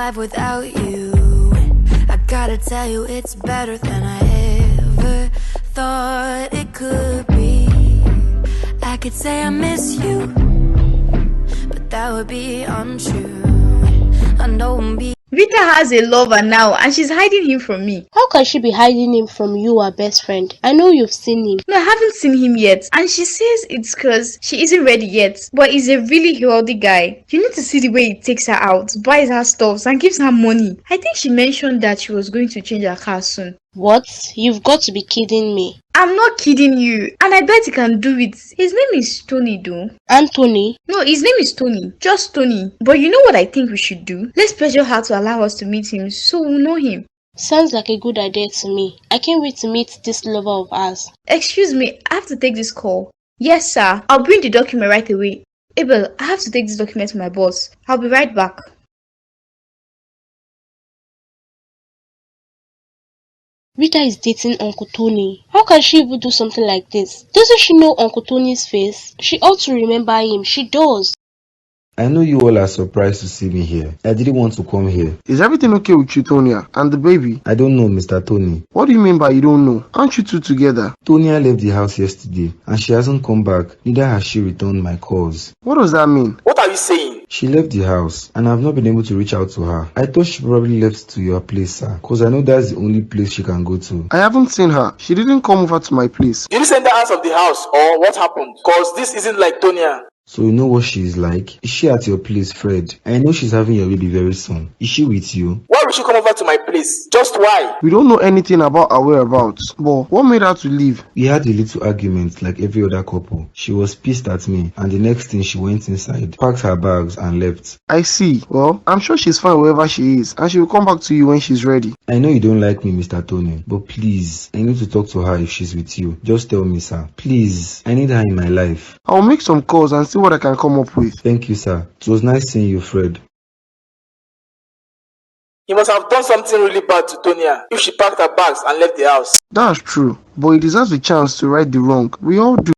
survive without you. I gotta tell you, it's better than I ever thought it could be. I could say I miss you, but that would be untrue. I know I'm being Rita has a lover now and she's hiding him from me. How can she be hiding him from you, her best friend? I know you've seen him. No, I haven't seen him yet. And she says it's because she isn't ready yet. But he's a really healthy guy. You need to see the way he takes her out, buys her stuff, and gives her money. I think she mentioned that she was going to change her car soon. What? You've got to be kidding me. I'm not kidding you. And I bet he can do it. His name is Tony though. Anthony? No, his name is Tony. Just Tony. But you know what I think we should do? Let's pressure her to allow us to meet him so we'll know him. Sounds like a good idea to me. I can't wait to meet this lover of ours. Excuse me, I have to take this call. Yes, sir. I'll bring the document right away. Abel, I have to take this document to my boss. I'll be right back. Rita is dating Uncle Tony. How can she even do something like this? Doesn't she know Uncle Tony's face? She ought to remember him. She does. I know you all are surprised to see me here. I didn't want to come here. Is everything okay with you, Tonya? And the baby? I don't know, Mr. Tony. What do you mean by you don't know? Aren't you two together? Tonya left the house yesterday and she hasn't come back. Neither has she returned my calls. What does that mean? What are you saying? She left the house and I've not been able to reach out to her. I thought she probably left to your place, sir, because I know that's the only place she can go to. I haven't seen her. She didn't come over to my place. Did you send her out of the house or what happened? Cause this isn't like Tonya. So you know what she is like? Is she at your place, Fred? I know she's having your baby very soon. Is she with you? Why would she come over to my place? Just why? We don't know anything about her whereabouts. But what made her to leave? We had a little argument like every other couple. She was pissed at me and the next thing she went inside, packed her bags and left. I see. Well, I'm sure she's fine wherever she is and she will come back to you when she's ready. I know you don't like me, Mr. Tony, but please, I need to talk to her if she's with you. Just tell me, sir. Please, I need her in my life. I'll make some calls and see what I can come up with. Thank you, sir. It was nice seeing you, Fred. You must have done something really bad to Tonya if she packed her bags and left the house. That's true, but he deserves a chance to right the wrong. We all do.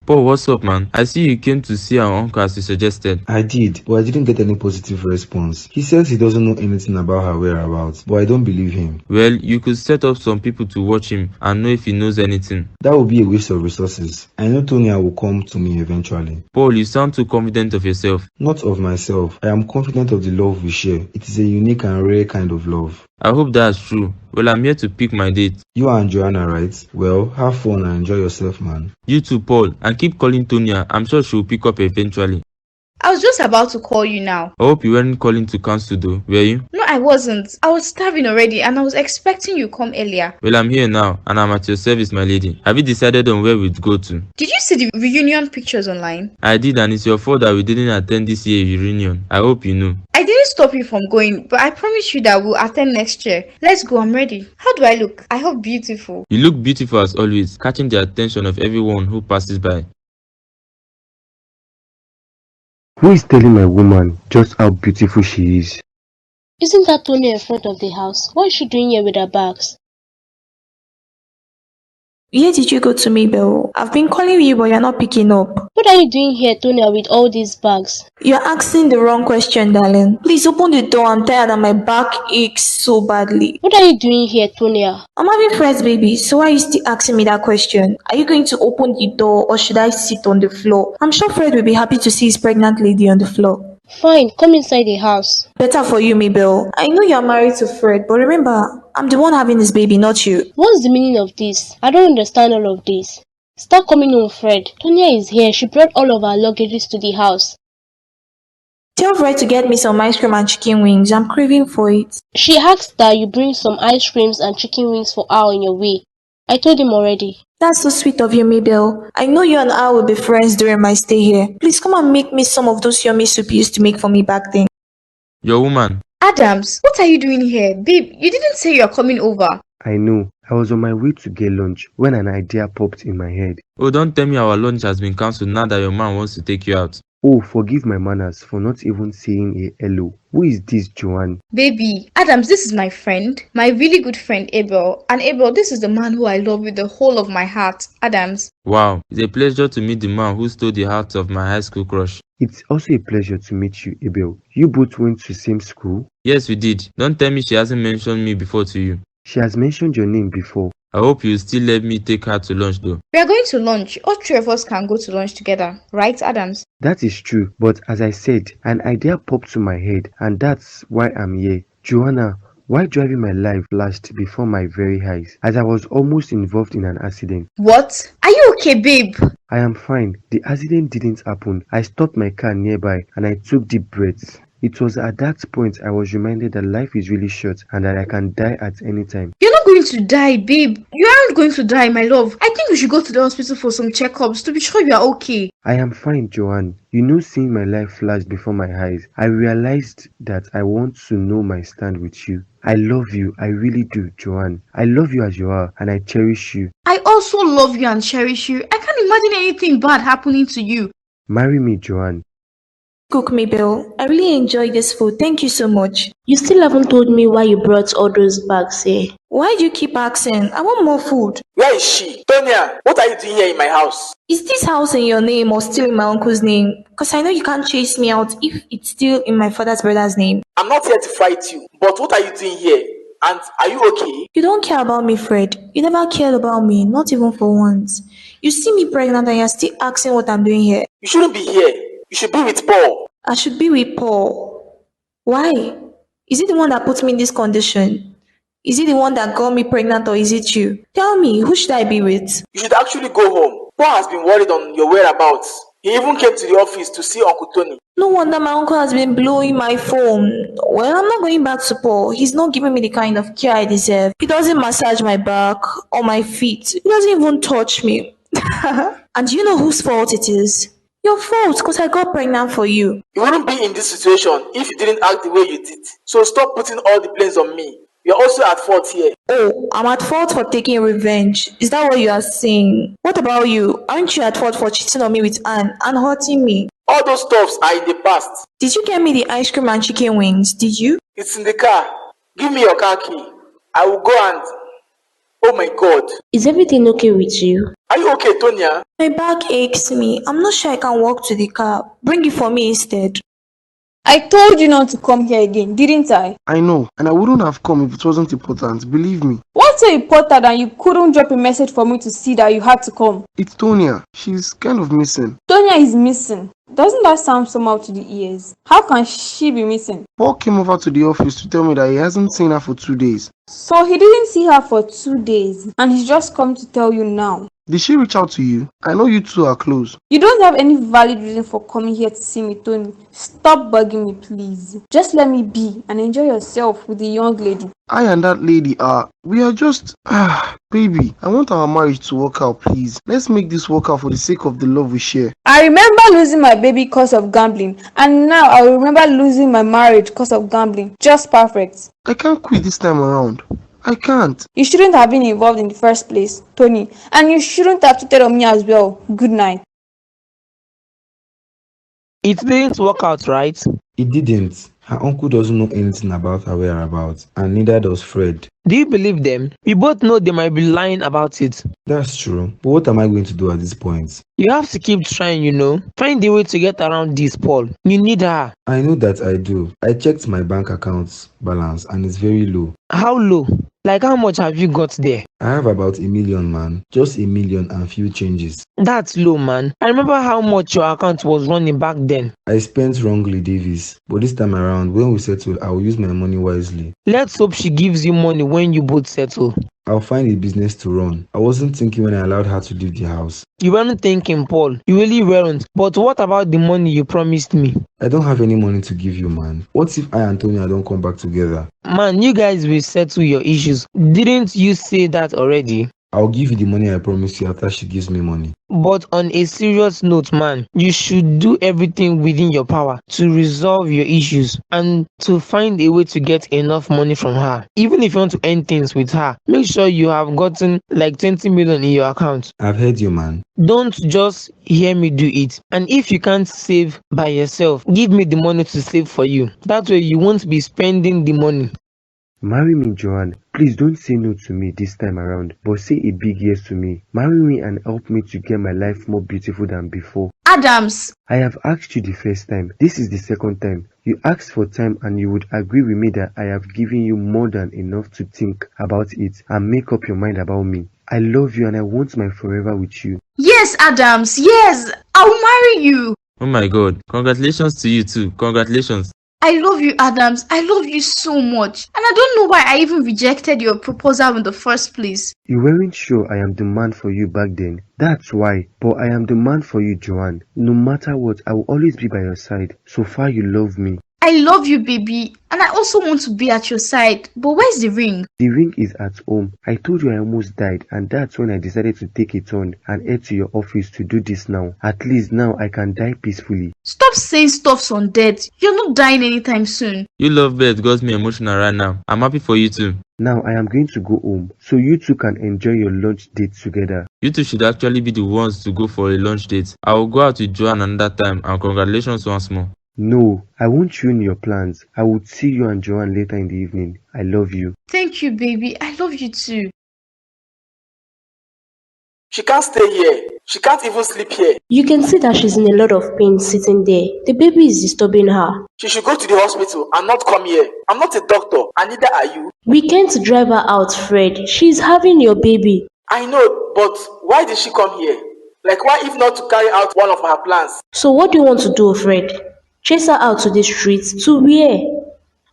Paul, what's up, man? I see you came to see our uncle as you suggested. I did, but I didn't get any positive response. He says he doesn't know anything about her whereabouts, but I don't believe him. Well, you could set up some people to watch him and know if he knows anything. That would be a waste of resources. I know Tonya will come to me eventually. Paul, you sound too confident of yourself. Not of myself. I am confident of the love we share. It is a unique and rare kind of love. I hope that's true. Well, I'm here to pick my date. You and Joanna, right? Well, have fun and enjoy yourself, man. You too, Paul, and keep calling Tonya. I'm sure she'll pick up eventually. I was just about to call you now. I hope you weren't calling to cancel though, were you? No, I wasn't. I was starving already and I was expecting you come earlier. Well, I'm here now and I'm at your service, my lady. Have you decided on where we'd go to? Did you see the reunion pictures online? I did, and it's your fault that we didn't attend this year's reunion. I hope you know. I didn't stop you from going, but I promise you that we'll attend next year. Let's go, I'm ready. How do I look? I hope beautiful. You look beautiful as always, catching the attention of everyone who passes by. Who is telling my woman just how beautiful she is? Isn't that Tony in front of the house? What is she doing here with her bags? Where did you go to, Mabel? I've been calling you, but you're not picking up. What are you doing here, Tonya, with all these bags? You're asking the wrong question, darling. Please open the door. I'm tired and my back aches so badly. What are you doing here, Tonya? I'm having Fred's baby, so why are you still asking me that question? Are you going to open the door or should I sit on the floor? I'm sure Fred will be happy to see his pregnant lady on the floor. Fine, come inside the house. Better for you, Mabel. I know you're married to Fred, but remember, I'm the one having this baby, not you. What's the meaning of this? I don't understand all of this. Start coming home, Fred. Tonya is here. She brought all of our luggages to the house. Tell Fred to get me some ice cream and chicken wings. I'm craving for it. She asked that you bring some ice creams and chicken wings for her on your way. I told him already. That's so sweet of you, Mabel. I know you and I will be friends during my stay here. Please come and make me some of those yummy soup you used to make for me back then. Your woman. Adams, what are you doing here? Babe, you didn't say you're coming over. I know. I was on my way to get lunch when an idea popped in my head. Oh, don't tell me our lunch has been cancelled now that your man wants to take you out. Oh, forgive my manners for not even saying a hello. Who is this Joanne? Baby, Adams, this is my friend. My really good friend, Abel. And Abel, this is the man who I love with the whole of my heart. Adams. Wow, it's a pleasure to meet the man who stole the heart of my high school crush. It's also a pleasure to meet you, Abel. You both went to the same school? Yes, we did. Don't tell me she hasn't mentioned me before to you. She has mentioned your name before. I hope you still let me take her to lunch though. We are going to lunch. All three of us can go to lunch together, right, Adams? That is true, but as I said, an idea popped to my head, and that's why I'm here. Joanna, why driving my life flashed before my very eyes, as I was almost involved in an accident. What? Are you okay, babe? I am fine. The accident didn't happen. I stopped my car nearby and I took deep breaths. It was at that point I was reminded that life is really short and that I can die at any time. You're not going to die, babe. You aren't going to die, my love. I think we should go to the hospital for some checkups to be sure you are okay. I am fine, Joanne. You know, seeing my life flash before my eyes, I realized that I want to know my stand with you. I love you, I really do, Joanne. I love you as you are, and I cherish you. I also love you and cherish you. I can't imagine anything bad happening to you. Marry me, Joanne. Cook me, Bill. I really enjoyed this food. Thank you so much. You still haven't told me why you brought all those bags here. Why do you keep asking? I want more food. Where is she? Tonya, what are you doing here in my house? Is this house in your name or still in my uncle's name? Because I know you can't chase me out if it's still in my father's brother's name. I'm not here to fight you, but what are you doing here? And are you okay? You don't care about me, Fred. You never cared about me, not even for once. You see me pregnant and you're still asking what I'm doing here. You shouldn't be here. You should be with Paul. I should be with Paul. Why? Is it the one that put me in this condition? Is it the one that got me pregnant or is it you? Tell me, who should I be with? You should actually go home. Paul has been worried on your whereabouts. He even came to the office to see Uncle Tony. No wonder my uncle has been blowing my phone. Well, I'm not going back to Paul. He's not giving me the kind of care I deserve. He doesn't massage my back or my feet. He doesn't even touch me. And do you know whose fault it is? Your fault, because I got pregnant for you. You wouldn't be in this situation if you didn't act the way you did. So stop putting all the blames on me. You're also at fault here. Oh, I'm at fault for taking revenge. Is that what you are saying? What about you? Aren't you at fault for cheating on me with Anne and hurting me? All those stuffs are in the past. Did you get me the ice cream and chicken wings? Did you? It's in the car. Give me your car key. I will go and... Oh my God. Is everything okay with you? Are you okay, Tonya? My back aches me. I'm not sure I can walk to the car. Bring it for me instead. I told you not to come here again, didn't I? I know, and I wouldn't have come if it wasn't important, believe me. What's so important that you couldn't drop a message for me to see that you had to come? It's Tonya. She's kind of missing. Tonya is missing. Doesn't that sound somehow to the ears? How can she be missing? Paul came over to the office to tell me that he hasn't seen her for 2 days. So he didn't see her for 2 days and he's just come to tell you now. Did she reach out to you? I know you two are close. You don't have any valid reason for coming here to see me, Tony. Stop bugging me, please. Just let me be and enjoy yourself with the young lady. I and that lady we are just... Baby, I want our marriage to work out, please. Let's make this work out for the sake of the love we share. I remember losing my baby because of gambling, and now I remember losing my marriage because of gambling. Just perfect. I can't quit this time around. I can't. You shouldn't have been involved in the first place, Tony, and you shouldn't have cheated on me as well. Good night. It didn't work out, right? It didn't. Her uncle doesn't know anything about her whereabouts, and neither does Fred. Do you believe them? We both know they might be lying about it. That's true, but what am I going to do at this point? You have to keep trying, you know. Find a way to get around this, Paul. You need her. I know that I do. I checked my bank account balance and it's very low. How low? Like how much have you got there? I have about 1 million, man. Just 1 million and few changes. That's low, man. I remember how much your account was running back then. I spent wrongly, Davis. But this time around, when we settle, I will use my money wisely. Let's hope she gives you money when you both settle. I'll find a business to run. I wasn't thinking when I allowed her to leave the house. You weren't thinking, Paul. You really weren't. But what about the money you promised me? I don't have any money to give you, man. What if I and Tonya don't come back together? Man, you guys will settle your issues. Didn't you say that already? I'll give you the money I promised you after she gives me money. But on a serious note, man, you should do everything within your power to resolve your issues and to find a way to get enough money from her. Even if you want to end things with her, make sure you have gotten like 20 million in your account. I've heard you, man. Don't just hear me do it. And if you can't save by yourself, give me the money to save for you. That way you won't be spending the money. Marry me, Joanne. Please don't say no to me this time around, but say a big yes to me. Marry me and help me to get my life more beautiful than before. Adams! I have asked you the first time. This is the second time. You asked for time and you would agree with me that I have given you more than enough to think about it and make up your mind about me. I love you and I want my forever with you. Yes, Adams, yes! I'll marry you! Oh my god, congratulations to you too. Congratulations. I love you, Adams. I love you so much. And I don't know why I even rejected your proposal in the first place. You weren't sure I am the man for you back then. That's why. But I am the man for you, Joanne. No matter what, I will always be by your side. So far you love me. I love you, baby. And I also want to be at your side. But where's the ring? The ring is at home. I told you I almost died and that's when I decided to take a turn and head to your office to do this now. At least now I can die peacefully. Stop saying stuffs on death. You're not dying anytime soon. You love birds got me emotional right now. I'm happy for you too. Now I am going to go home so you two can enjoy your lunch date together. You two should actually be the ones to go for a lunch date. I will go out with Joanne another time and congratulations once more. No, I won't ruin your plans. I will see you and Joanne later in the evening. I love you. Thank you, baby. I love you too. She can't stay here. She can't even sleep here. You can see that she's in a lot of pain sitting there. The baby is disturbing her. She should go to the hospital and not come here. I'm not a doctor, and neither are you. We can't drive her out, Fred. She's having your baby. I know, but why did she come here? Like, why if not to carry out one of her plans? So what do you want to do, Fred? Chase her out to the streets? To where?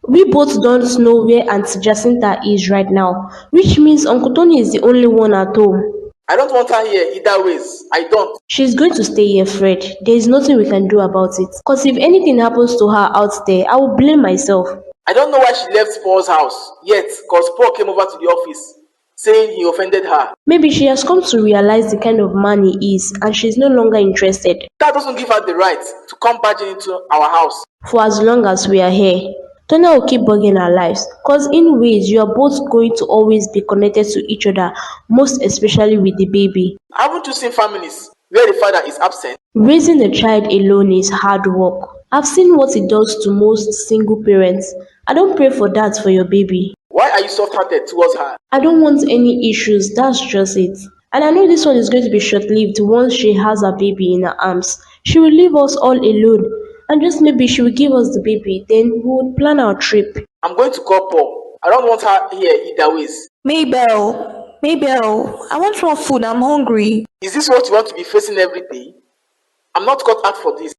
We both don't know where Auntie Jacinta is right now, which means Uncle Tony is the only one at home. I don't want her here either ways. I don't. She's going to stay here, Fred. There is nothing we can do about it. Cause if anything happens to her out there, I will blame myself. I don't know why she left Paul's house yet, cause Paul came over to the office saying he offended her. Maybe she has come to realize the kind of man he is and she's no longer interested. That doesn't give her the right to come barging into our house. For as long as we are here, Tonya will keep bugging our lives, cause in ways you are both going to always be connected to each other, most especially with the baby. Haven't you seen families where the father is absent? Raising a child alone is hard work. I've seen what it does to most single parents. I don't pray for that for your baby. Why are you soft-hearted towards her? I don't want any issues, that's just it. And I know this one is going to be short-lived once she has her baby in her arms. She will leave us all alone. And just maybe she will give us the baby, then we would plan our trip. I'm going to call Paul. I don't want her here either ways. Mabel, I want more food. I'm hungry. Is this what you want to be facing every day? I'm not cut out for this.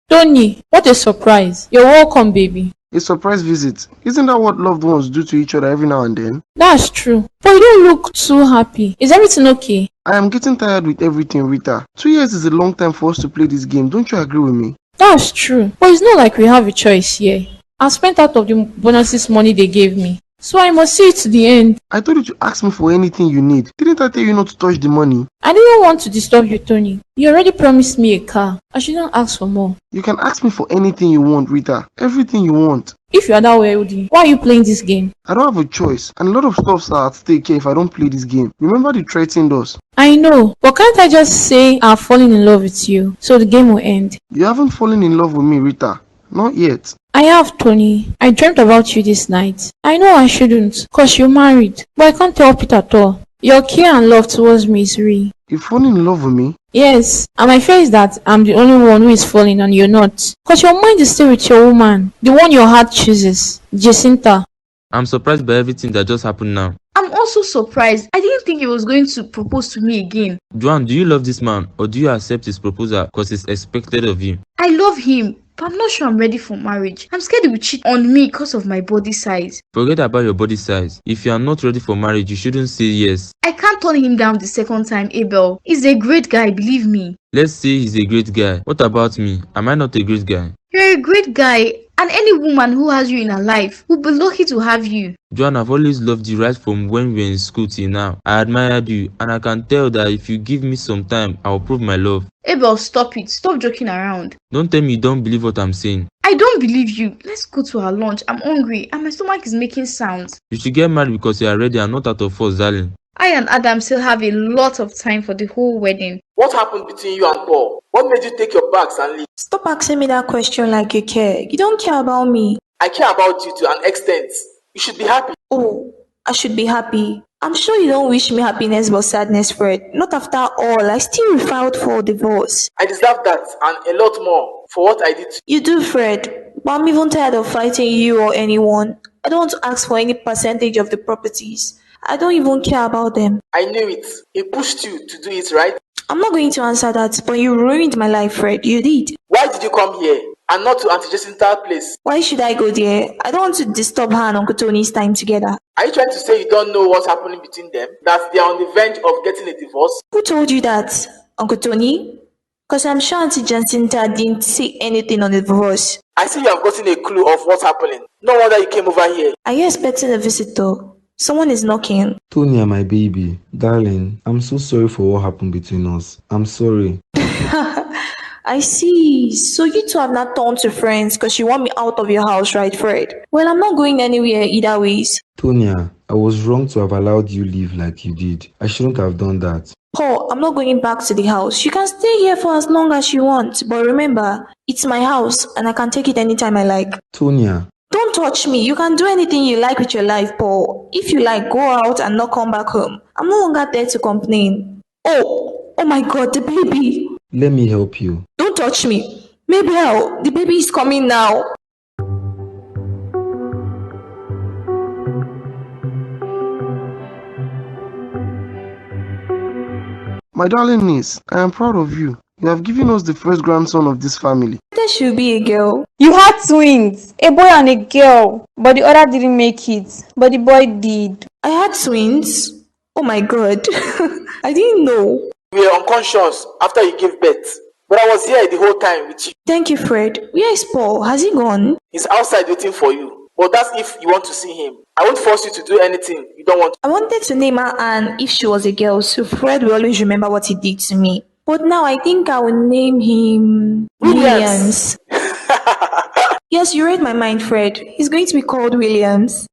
Tony, what a surprise. You're welcome, baby. A surprise visit. Isn't that what loved ones do to each other every now and then? That's true. But you don't look too happy. Is everything okay? I am getting tired with everything, Rita. 2 years is a long time for us to play this game. Don't you agree with me? That's true. But it's not like we have a choice here. I spent out of the bonuses money they gave me. So I must see it to the end. I told you to ask me for anything you need. Didn't I tell you not to touch the money? I didn't want to disturb you, Tony. You already promised me a car. I shouldn't ask for more. You can ask me for anything you want, Rita. Everything you want. If you are that wealthy, why are you playing this game? I don't have a choice. And a lot of stuffs are at stake here if I don't play this game. Remember the threatened us? I know. But can't I just say I've fallen in love with you so the game will end? You haven't fallen in love with me, Rita. Not yet. I have, Tony. I dreamt about you this night. I know I shouldn't, cause you're married, but I can't help it at all. Your care and love towards me is real. You've fallen in love with me? Yes, and my fear is that I'm the only one who is falling and you're not. Cause your mind is still with your woman, the one your heart chooses, Jacinta. I'm surprised by everything that just happened now. I'm also surprised. I didn't think he was going to propose to me again. Joanne, do you love this man or do you accept his proposal cause it's expected of you? I love him, but I'm not sure I'm ready for marriage. I'm scared he will cheat on me because of my body size. Forget about your body size. If you are not ready for marriage, you shouldn't say yes. I can't turn him down the second time, Abel. He's a great guy, believe me. Let's say he's a great guy. What about me? Am I not a great guy? You're a great guy, and any woman who has you in her life will be lucky to have you. Joanne, I've always loved you right from when we were in school till now. I admired you, and I can tell that if you give me some time, I'll prove my love. Abel, stop it. Stop joking around. Don't tell me you don't believe what I'm saying. I don't believe you. Let's go to our lunch. I'm hungry, and my stomach is making sounds. You should get married because you are ready and not out of force, darling. I and Adam still have a lot of time for the whole wedding. What happened between you and Paul? What made you take your bags and leave? Stop asking me that question like you care. You don't care about me. I care about you to an extent. You should be happy. Oh, I should be happy. I'm sure you don't wish me happiness but sadness, Fred. Not after all, I still filed for divorce. I deserve that and a lot more for what I did to you. You do, Fred, but I'm even tired of fighting you or anyone. I don't want to ask for any percentage of the properties. I don't even care about them. I knew it. He pushed you to do it, right? I'm not going to answer that, but you ruined my life, Fred. You did. Why did you come here and not to Auntie Jacinta's place? Why should I go there? I don't want to disturb her and Uncle Tony's time together. Are you trying to say you don't know what's happening between them? That they are on the verge of getting a divorce? Who told you that, Uncle Tony? Because I'm sure Auntie Jacinta didn't say anything on the divorce. I see you have gotten a clue of what's happening. No wonder you came over here. Are you expecting a visitor? Someone is knocking. Tonya, my baby, darling, I'm so sorry for what happened between us. I'm sorry. I see. So you two have not turned to friends because you want me out of your house, right, Fred? Well, I'm not going anywhere either ways. Tonya, I was wrong to have allowed you live like you did. I shouldn't have done that. Paul, I'm not going back to the house. You can stay here for as long as you want. But remember, it's my house and I can take it anytime I like. Tonya. Don't touch me. You can do anything you like with your life, Paul. If you like, go out and not come back home. I'm no longer there to complain. Oh my God, the baby. Let me help you. Don't touch me. Mabel, the baby is coming now. My darling niece, I am proud of you. You have given us the first grandson of this family. There should be a girl. You had twins, a boy and a girl, but the other didn't make it, but the boy did. I had twins? Oh my God. I didn't know. You were unconscious after you gave birth. But I was here the whole time with you. Thank you, Fred. Where is Paul? Has he gone? He's outside waiting for you. But that's if you want to see him. I won't force you to do anything you don't want to. I wanted to name her Anne if she was a girl, so Fred will always remember what he did to me. But now I think I will name him Williams. Yes, you read my mind, Fred. He's going to be called Williams.